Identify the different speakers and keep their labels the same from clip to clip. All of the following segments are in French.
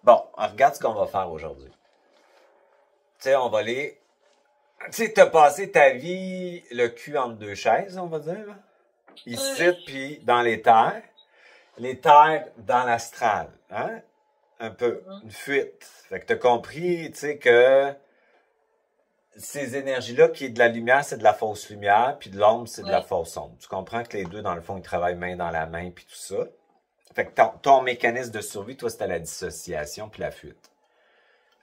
Speaker 1: Bon, regarde ce qu'on va faire aujourd'hui. Tu sais, on va aller... Tu sais, t'as passé ta vie le cul entre deux chaises, on va dire, là. Ici,
Speaker 2: Oui,
Speaker 1: puis dans les terres dans l'astral, hein? Un peu,
Speaker 2: mhm,
Speaker 1: une fuite. Fait que t'as compris, tu sais, que ces énergies-là, qui est de la lumière, c'est de la fausse lumière, puis de l'ombre, c'est de la
Speaker 2: oui,
Speaker 1: fausse ombre. Tu comprends que les deux, dans le fond, ils travaillent main dans la main, puis tout ça. Fait que ton mécanisme de survie, toi, c'était la dissociation puis la fuite.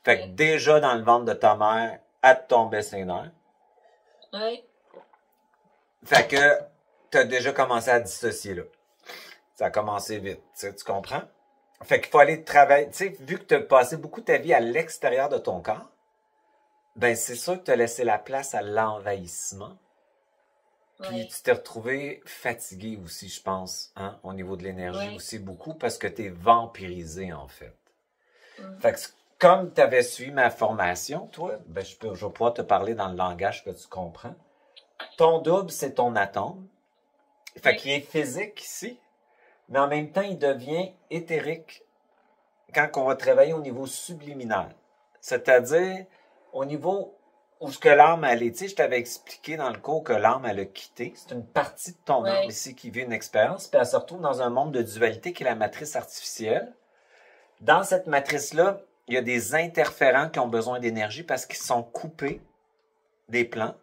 Speaker 1: Fait que
Speaker 2: oui,
Speaker 1: déjà, dans le ventre de ta mère, elle te tombait ses nerfs.
Speaker 2: oui,
Speaker 1: Fait que t'as déjà commencé à dissocier là. Ça a commencé vite, tu comprends? Fait qu'il faut aller travailler. Tu sais, vu que tu as passé beaucoup de ta vie à l'extérieur de ton corps, ben c'est sûr que tu as laissé la place à l'envahissement. Puis
Speaker 2: oui,
Speaker 1: tu t'es retrouvé fatigué aussi, je pense, hein, au niveau de l'énergie
Speaker 2: oui,
Speaker 1: aussi beaucoup, parce que tu es vampirisé, en fait.
Speaker 2: mhm,
Speaker 1: Fait que comme tu avais suivi ma formation, toi, ben je vais pouvoir te parler dans le langage que tu comprends. Ton double, c'est ton atome. Fait
Speaker 2: oui,
Speaker 1: qu'il est physique ici, mais en même temps, il devient éthérique quand on va travailler au niveau subliminal. C'est-à-dire au niveau où ce que l'âme elle est. Tu sais, je t'avais expliqué dans le cours que l'âme elle a quitté. C'est une partie de ton âme
Speaker 2: oui,
Speaker 1: ici qui vit une expérience, puis elle se retrouve dans un monde de dualité qui est la matrice artificielle. Dans cette matrice-là, il y a des interférents qui ont besoin d'énergie parce qu'ils sont coupés des plans.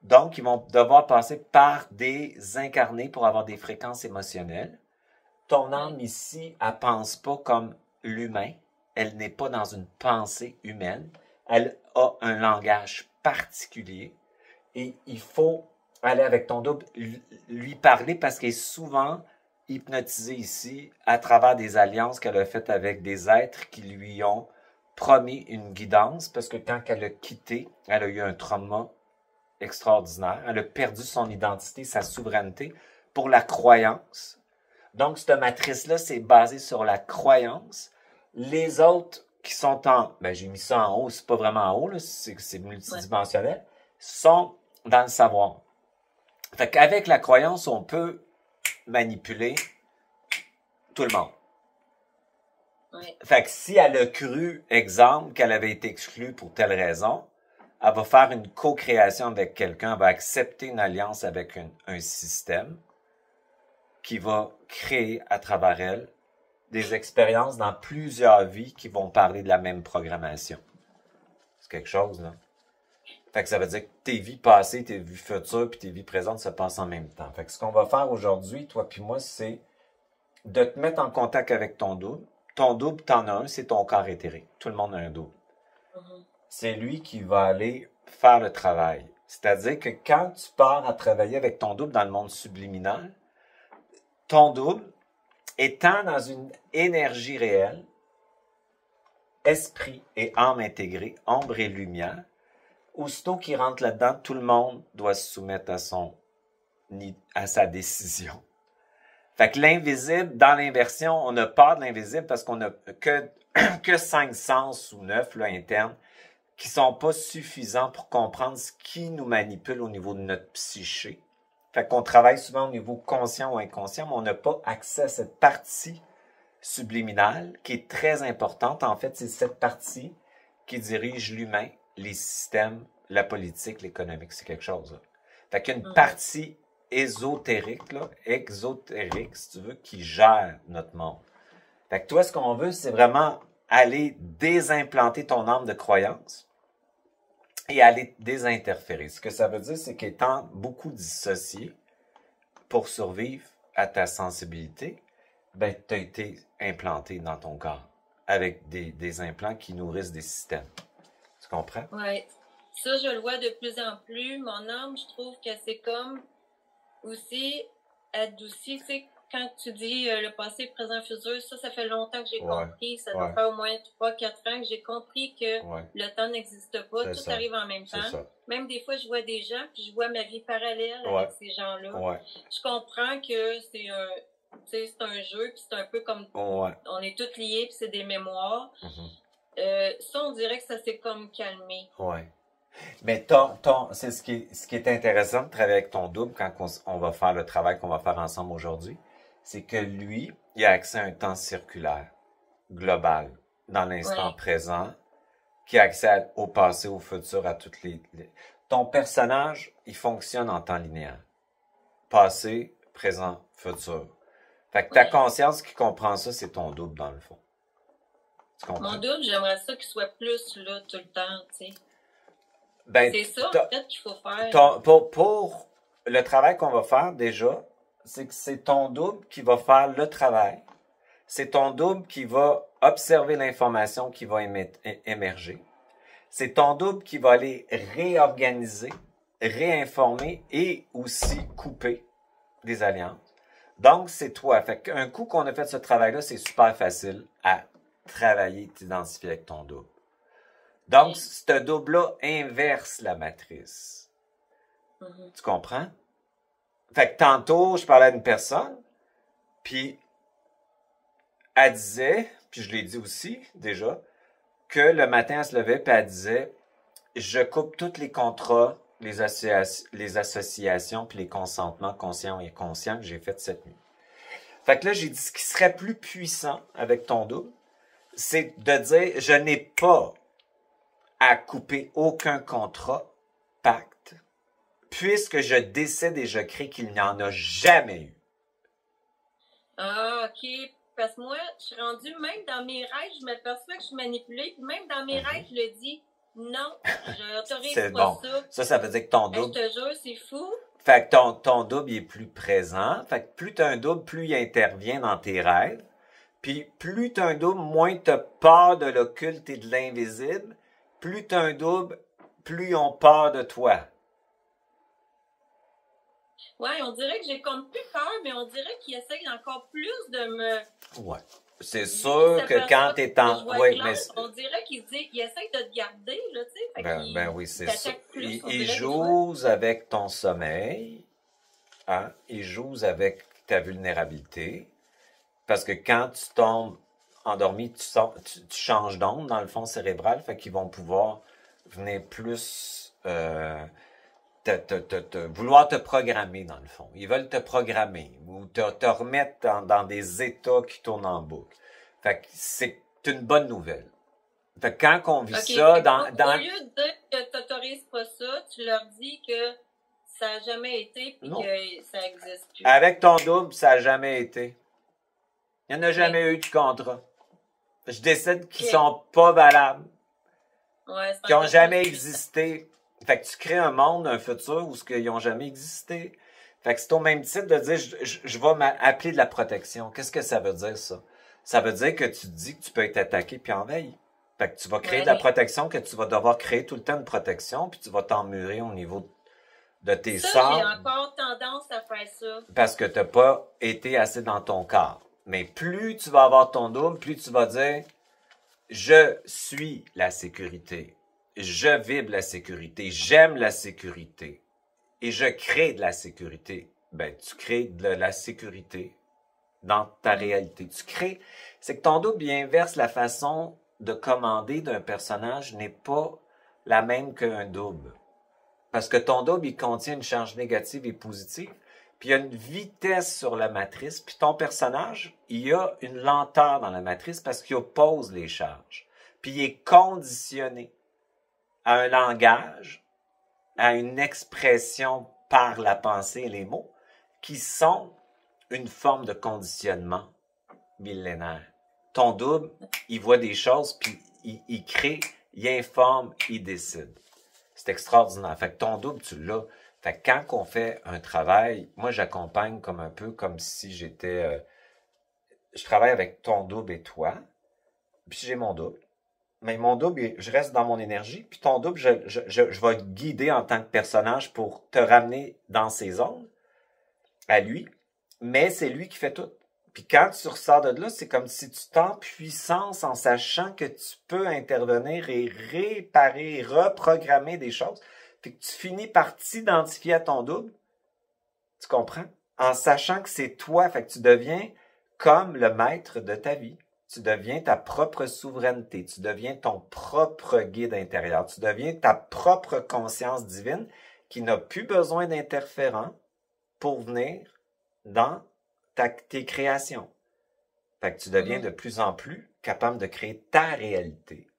Speaker 1: Donc, ils vont devoir passer par des incarnés pour avoir des fréquences émotionnelles. Ton
Speaker 2: oui,
Speaker 1: âme ici, elle pense pas comme l'humain. Elle n'est pas dans une pensée humaine. Elle a un langage particulier. Et il faut aller avec ton double, lui parler parce qu'elle est souvent hypnotisée ici à travers des alliances qu'elle a faites avec des êtres qui lui ont promis une guidance parce que quand elle a quitté, elle a eu un trauma extraordinaire. Elle a perdu son identité, sa souveraineté pour la croyance. Donc, cette matrice-là, c'est basé sur la croyance. Les autres qui sont ben, j'ai mis ça en haut, c'est pas vraiment en haut, là, c'est
Speaker 2: oui,
Speaker 1: multidimensionnel, sont dans le savoir. Fait qu'avec la croyance, on peut manipuler tout le monde.
Speaker 2: oui,
Speaker 1: Fait que si elle a cru, exemple, qu'elle avait été exclue pour telle raison, elle va faire une co-création avec quelqu'un, elle va accepter une alliance avec un système qui va créer à travers elle des expériences dans plusieurs vies qui vont parler de la même programmation. C'est quelque chose, là. Fait que ça veut dire que tes vies passées, tes vies futures, puis tes vies présentes se passent en même temps. Fait que ce qu'on va faire aujourd'hui, toi puis moi, c'est de te mettre en contact avec ton double. Ton double, t'en as un, c'est ton corps éthérique. Tout le monde a un double.
Speaker 2: mhm,
Speaker 1: C'est lui qui va aller faire le travail. C'est-à-dire que quand tu pars à travailler avec ton double dans le monde subliminal, ton double, étant dans une énergie réelle, esprit et âme intégrée, ombre et lumière, aussitôt qu'il rentre là-dedans, tout le monde doit se soumettre à sa décision. Fait que l'invisible, dans l'inversion, on a peur de l'invisible parce qu'on a que 5 sens ou 9 là, internes qui sont pas suffisants pour comprendre ce qui nous manipule au niveau de notre psyché. Fait qu'on travaille souvent au niveau conscient ou inconscient, mais on n'a pas accès à cette partie subliminale qui est très importante. En fait, c'est cette partie qui dirige l'humain, les systèmes, la politique, l'économique. C'est quelque chose, là. Fait qu'il y a une
Speaker 2: mhm,
Speaker 1: partie ésotérique, là, exotérique, si tu veux, qui gère notre monde. Fait que toi, ce qu'on veut, c'est vraiment aller désimplanter ton âme de croyance et aller désinterférer. Ce que ça veut dire, c'est qu'étant beaucoup dissocié pour survivre à ta sensibilité, ben, tu as été implanté dans ton corps avec des implants qui nourrissent des systèmes. Tu comprends?
Speaker 2: oui. Ça, je le vois de plus en plus. Mon âme, je trouve que c'est comme aussi adouci. Tu sais, quand tu dis le passé, présent, futur, ça fait longtemps que j'ai
Speaker 1: Ouais,
Speaker 2: compris. Ça doit
Speaker 1: ouais,
Speaker 2: faire au moins 3, 4 ans que j'ai compris que
Speaker 1: ouais.
Speaker 2: le temps n'existe pas.
Speaker 1: C'est
Speaker 2: Tout
Speaker 1: ça.
Speaker 2: arrive en même
Speaker 1: C'est
Speaker 2: temps.
Speaker 1: ça.
Speaker 2: Même des fois, je vois des gens, puis je vois ma vie parallèle
Speaker 1: Ouais,
Speaker 2: avec ces gens-là.
Speaker 1: ouais,
Speaker 2: Je comprends que c'est un jeu, puis c'est un peu comme
Speaker 1: ouais.
Speaker 2: on est tous liés, puis c'est des mémoires.
Speaker 1: Mhm.
Speaker 2: Ça, on dirait que ça s'est comme calmé.
Speaker 1: Ouais. Mais c'est ce qui est intéressant de travailler avec ton double quand on va faire le travail qu'on va faire ensemble aujourd'hui, c'est que lui, il a accès à un temps circulaire, global. dans l'instant
Speaker 2: Ouais.
Speaker 1: présent, qui a accès au passé, au futur, à toutes Ton personnage, il fonctionne en temps linéaire. Passé, présent, futur. Fait que ta
Speaker 2: Ouais.
Speaker 1: conscience qui comprend ça, c'est ton double, dans le fond. Tu
Speaker 2: Mon
Speaker 1: comprends?
Speaker 2: double, j'aimerais ça qu'il soit plus là tout le temps, tu sais.
Speaker 1: Ben,
Speaker 2: C'est ça,
Speaker 1: t'as-
Speaker 2: en fait, qu'il faut faire.
Speaker 1: pour le travail qu'on va faire déjà, c'est que c'est ton double qui va faire le travail. C'est ton double qui va observer l'information qui va émerger. C'est ton double qui va aller réorganiser, réinformer et aussi couper des alliances. Donc, c'est toi. Fait qu'un coup qu'on a fait ce travail-là, c'est super facile à travailler, t'identifier avec ton double. Donc,
Speaker 2: Ok.
Speaker 1: ce double-là inverse la matrice.
Speaker 2: Mhm.
Speaker 1: Tu comprends? Fait que tantôt, je parlais à une personne, puis elle disait, puis je l'ai dit aussi déjà, que le matin, elle se levait, puis elle disait, je coupe tous les contrats, les associations, puis les consentements conscients et inconscients que j'ai fait cette nuit. Fait que là, j'ai dit, ce qui serait plus puissant avec ton double, c'est de dire, je n'ai pas à couper aucun contrat, pacte, puisque je décide et je crée qu'il n'y en a jamais eu.
Speaker 2: Ah, ok. Parce que moi, je suis rendue, même dans mes rêves, je m'aperçois que je suis manipulée. Puis même dans mes rêves, je le dis, non, je n'autorise
Speaker 1: C'est
Speaker 2: pas
Speaker 1: bon.
Speaker 2: ça.
Speaker 1: Ça veut dire que ton
Speaker 2: Hey, je
Speaker 1: double,
Speaker 2: te jure, c'est fou.
Speaker 1: fait que ton double il est plus présent. Fait que plus tu as un double, plus il intervient dans tes rêves. Puis plus tu as un double, moins tu as peur de l'occulte et de l'invisible. Plus tu as un double, plus ils ont peur de toi.
Speaker 2: Ouais, on dirait que j'ai comme plus peur, mais on dirait qu'ils essayent encore plus de me.
Speaker 1: Ouais. C'est
Speaker 2: Vu qu'ils
Speaker 1: sûr que quand
Speaker 2: s'aperçoivent
Speaker 1: t'es
Speaker 2: que
Speaker 1: en...
Speaker 2: je vois
Speaker 1: Oui,
Speaker 2: clair,
Speaker 1: mais...
Speaker 2: on dirait qu'ils essayent de te garder, là, tu sais. Fait
Speaker 1: Ben oui,
Speaker 2: qu'ils
Speaker 1: c'est ça.
Speaker 2: t'attaquent plus, on
Speaker 1: Ils
Speaker 2: dirait, des fois.
Speaker 1: jouent avec ton sommeil. Hein? Ils jouent avec ta vulnérabilité. Parce que quand tu tombes endormi, tu changes d'onde dans le fond cérébral. Fait qu'ils vont pouvoir venir plus... vouloir te programmer, dans le fond. Ils veulent te programmer ou te remettre dans des états qui tournent en boucle. Fait que c'est une bonne nouvelle. Fait que quand on vit
Speaker 2: Ok,
Speaker 1: ça
Speaker 2: fait que
Speaker 1: dans...
Speaker 2: au lieu de dire que t'autorises pas ça, tu leur dis que ça a jamais été puis
Speaker 1: Non.
Speaker 2: que ça existe plus.
Speaker 1: Avec ton double, ça n'a jamais été. Il n'y en a
Speaker 2: Ok.
Speaker 1: jamais eu de contrat. Je décide qu'ils
Speaker 2: Ok.
Speaker 1: sont pas valables,
Speaker 2: Ouais, c'est
Speaker 1: qu'ils n'ont
Speaker 2: encore
Speaker 1: jamais
Speaker 2: plus
Speaker 1: existé. Fait que tu crées un monde, un futur où ils n'ont jamais existé. Fait que c'est au même titre de dire, je vais m'appeler de la protection. Qu'est-ce que ça veut dire, ça? Ça veut dire que tu te dis que tu peux être attaqué puis en veille. Fait que tu vas créer de la
Speaker 2: Ouais.
Speaker 1: protection, que tu vas devoir créer tout le temps de protection, puis tu vas t'emmurer au niveau de tes
Speaker 2: Ça, j'ai
Speaker 1: centres
Speaker 2: encore tendance à faire ça.
Speaker 1: parce que tu n'as pas été assez dans ton corps. Mais plus tu vas avoir ton double, plus tu vas dire, je suis la sécurité. Je vibre la sécurité. J'aime la sécurité. Et je crée de la sécurité. Ben, tu crées de la sécurité dans ta réalité. Tu crées, c'est que ton double, il inverse la façon de commander d'un personnage n'est pas la même qu'un double. Parce que ton double, il contient une charge négative et positive, puis il y a une vitesse sur la matrice, puis ton personnage, il y a une lenteur dans la matrice parce qu'il oppose les charges. Puis il est conditionné à un langage, à une expression par la pensée et les mots, qui sont une forme de conditionnement millénaire. Ton double, il voit des choses, puis il crée, il informe, il décide. C'est extraordinaire. Fait que ton double, tu l'as. Fait que quand on fait un travail, moi, j'accompagne comme un peu comme si j'étais... je travaille avec ton double et toi, puis j'ai mon double. Mais mon double, je reste dans mon énergie, puis ton double, je vais te guider en tant que personnage pour te ramener dans ses zones, à lui, mais c'est lui qui fait tout. Puis quand tu ressors de là, c'est comme si tu t'en puissance en sachant que tu peux intervenir et réparer, reprogrammer des choses. Puis que tu finis par t'identifier à ton double. Tu comprends? En sachant que c'est toi. Fait que tu deviens comme le maître de ta vie. Tu deviens ta propre souveraineté. Tu deviens ton propre guide intérieur. Tu deviens ta propre conscience divine qui n'a plus besoin d'interférents pour venir dans tes créations. Fait que tu deviens de plus en plus capable de créer ta réalité.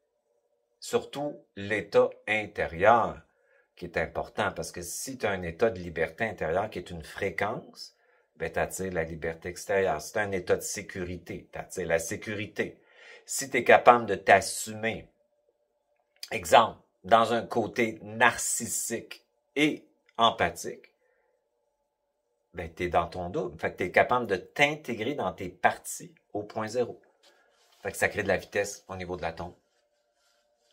Speaker 1: Surtout l'état intérieur qui est important, parce que si tu as un état de liberté intérieure qui est une fréquence, ben tu attires la liberté extérieure. Si tu as un état de sécurité, tu attires la sécurité. Si tu es capable de t'assumer, exemple, dans un côté narcissique et empathique, ben tu es dans ton double. Fait que tu es capable de t'intégrer dans tes parties au point zéro. Fait que ça crée de la vitesse au niveau de l'atome.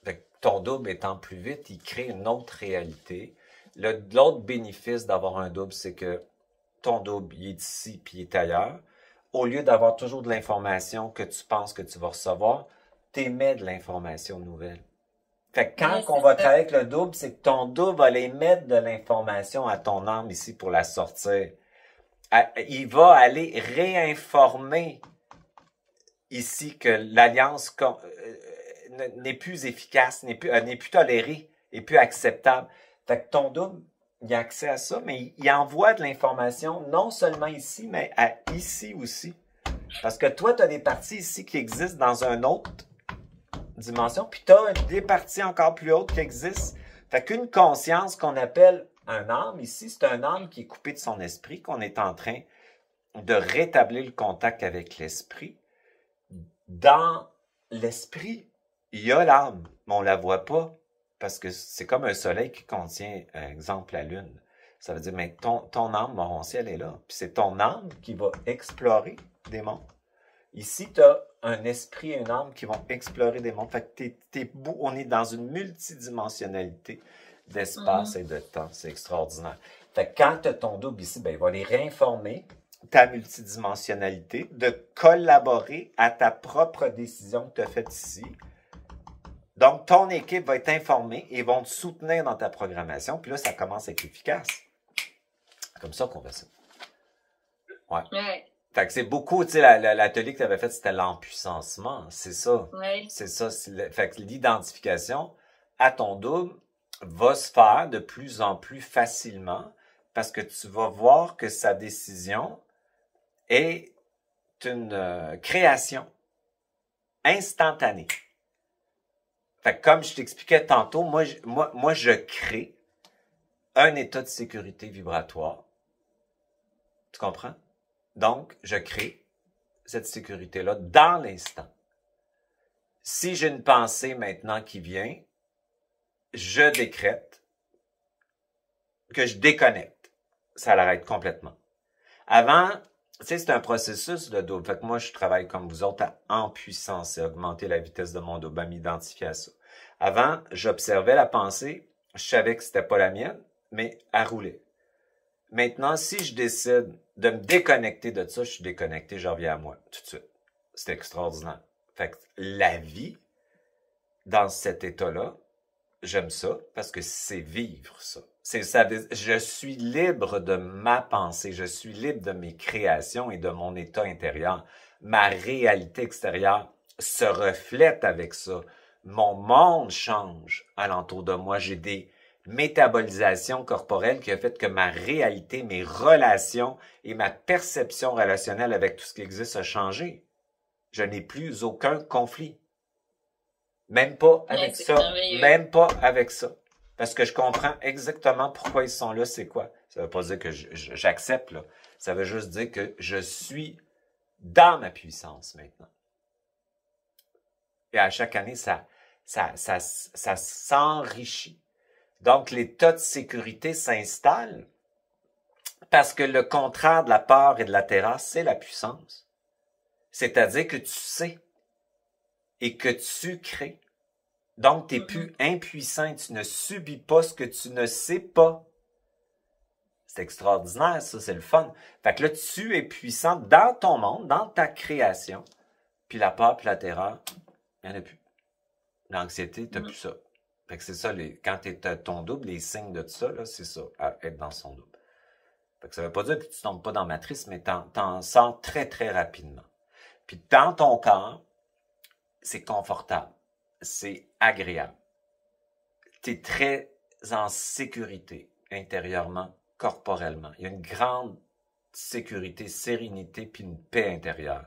Speaker 1: Fait que ton double étant plus vite, il crée une autre réalité. L'autre bénéfice d'avoir un double, c'est que ton double, il est ici puis il est ailleurs. Au lieu d'avoir toujours de l'information que tu penses que tu vas recevoir, tu émets de l'information nouvelle. Fait que quand on va travailler avec le double, c'est que ton double va aller émettre de l'information à ton âme ici pour la sortir. Il va aller réinformer ici que l'alliance n'est plus efficace, n'est plus tolérée, n'est plus acceptable. Fait que ton double, il a accès à ça, mais il envoie de l'information non seulement ici, mais ici aussi. Parce que toi, tu as des parties ici qui existent dans une autre dimension, puis tu as des parties encore plus hautes qui existent. Fait qu'une conscience qu'on appelle un âme, ici, c'est un âme qui est coupé de son esprit, qu'on est en train de rétablir le contact avec l'esprit. Dans l'esprit, il y a l'âme, mais on la voit pas parce que c'est comme un soleil qui contient, exemple, la lune. Ça veut dire, mais ton âme morontier, elle est là. Puis c'est ton âme qui va explorer des mondes. Ici, tu as un esprit et une âme qui vont explorer des mondes. Fait que on est dans une multidimensionnalité d'espace et de temps. C'est extraordinaire. Fait que quand tu as ton double ici, ben, il va les réinformer ta multidimensionnalité, de collaborer à ta propre décision que tu as faite ici. Donc, ton équipe va être informée et vont te soutenir dans ta programmation. Puis là, ça commence à être efficace. Comme ça qu'on fait ça. Ouais. Fait que c'est beaucoup, tu sais, l'atelier que tu avais fait, c'était l'empuissancement. C'est ça.
Speaker 2: Oui.
Speaker 1: C'est ça. Fait que l'identification à ton double va se faire de plus en plus facilement parce que tu vas voir que sa décision est une création instantanée. Fait que comme je t'expliquais tantôt, moi, je crée un état de sécurité vibratoire. Tu comprends? Donc, je crée cette sécurité-là dans l'instant. Si j'ai une pensée maintenant qui vient, je décrète que je déconnecte. Ça l'arrête complètement. Avant, tu sais, c'est un processus de double. Fait que moi, je travaille comme vous autres en puissance et augmenter la vitesse de mon double, à m'identifier à ça. Avant, j'observais la pensée, je savais que c'était pas la mienne, mais elle roulait. Maintenant, si je décide de me déconnecter de ça, je suis déconnecté, je reviens à moi tout de suite. C'est extraordinaire. Fait que la vie, dans cet état-là, j'aime ça parce que c'est vivre ça. Je suis libre de ma pensée, je suis libre de mes créations et de mon état intérieur. Ma réalité extérieure se reflète avec ça. Mon monde change alentour de moi. J'ai des métabolisations corporelles qui a fait que ma réalité, mes relations et ma perception relationnelle avec tout ce qui existe a changé. Je n'ai plus aucun conflit. Même pas avec ça. Même pas avec ça. Parce que je comprends exactement pourquoi ils sont là, c'est quoi. Ça veut pas dire que j'accepte, là. Ça veut juste dire que je suis dans ma puissance maintenant. Et à chaque année, ça s'enrichit. Donc, l'état de sécurité s'installe parce que le contraire de la peur et de la terreur, c'est la puissance. C'est-à-dire que tu sais et que tu crées. Donc, tu n'es plus impuissant et tu ne subis pas ce que tu ne sais pas. C'est extraordinaire, ça, c'est le fun. Fait que là, tu es puissant dans ton monde, dans ta création. Puis la peur puis la terreur, il n'y en a plus. L'anxiété, tu n'as plus ça. Fait que c'est ça, quand tu es ton double, les signes de tout ça, là, c'est ça, être dans son double. Fait que ça veut pas dire que tu tombes pas dans la matrice, mais t'en sors très, très rapidement. Puis dans ton corps, c'est confortable. C'est agréable. Tu es très en sécurité intérieurement, corporellement. Il y a une grande sécurité, sérénité, puis une paix intérieure.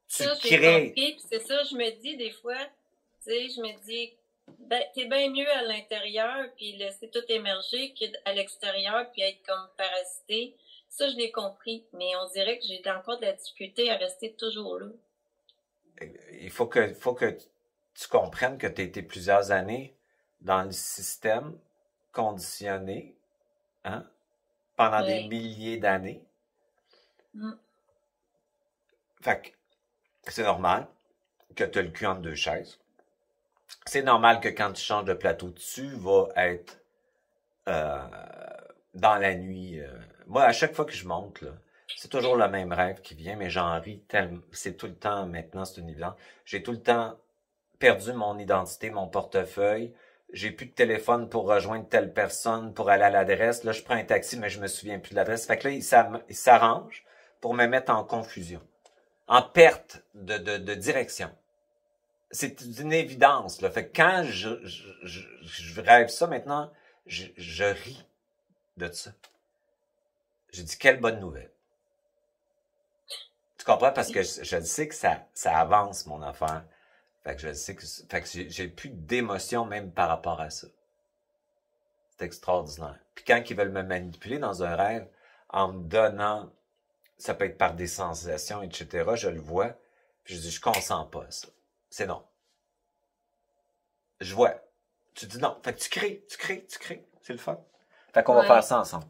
Speaker 1: Tu
Speaker 2: Ça, j'ai
Speaker 1: crées.
Speaker 2: compris, puis c'est ça, je me dis des fois, tu sais, je me dis, ben, t'es bien mieux à l'intérieur, puis laisser tout émerger qu'à l'extérieur, puis être comme parasité. Ça, je l'ai compris, mais on dirait que j'ai encore de la difficulté à rester toujours là.
Speaker 1: Il faut que tu comprennes que tu as été plusieurs années dans le système conditionné, hein, pendant des
Speaker 2: Ouais.
Speaker 1: milliers d'années.
Speaker 2: Mm.
Speaker 1: Fait que c'est normal que tu as le cul entre deux chaises. C'est normal que quand tu changes de plateau, tu vas être euh, dans la nuit. Moi, à chaque fois que je monte, là, c'est toujours le même rêve qui vient, mais j'en ris tellement. C'est tout le temps maintenant, c'est une évidence. J'ai tout le temps perdu mon identité, mon portefeuille. J'ai plus de téléphone pour rejoindre telle personne, pour aller à l'adresse. Là, je prends un taxi, mais je me souviens plus de l'adresse. Fait que là, il s'arrange pour me mettre en confusion, en perte de direction. C'est une évidence, là. Fait que quand je rêve ça maintenant, je ris de ça. J'ai dit, quelle bonne nouvelle. Tu comprends? Parce que je sais que ça avance, mon affaire. Fait que je sais que, fait que j'ai plus d'émotion même par rapport à ça. C'est extraordinaire. Puis quand ils veulent me manipuler dans un rêve, en me donnant, ça peut être par des sensations, etc., je le vois, puis je dis, je consens pas à ça. C'est non. Je vois. Tu dis non. Fait que tu crées. C'est le fun. Fait qu'on va faire
Speaker 2: Ouais.
Speaker 1: ça ensemble.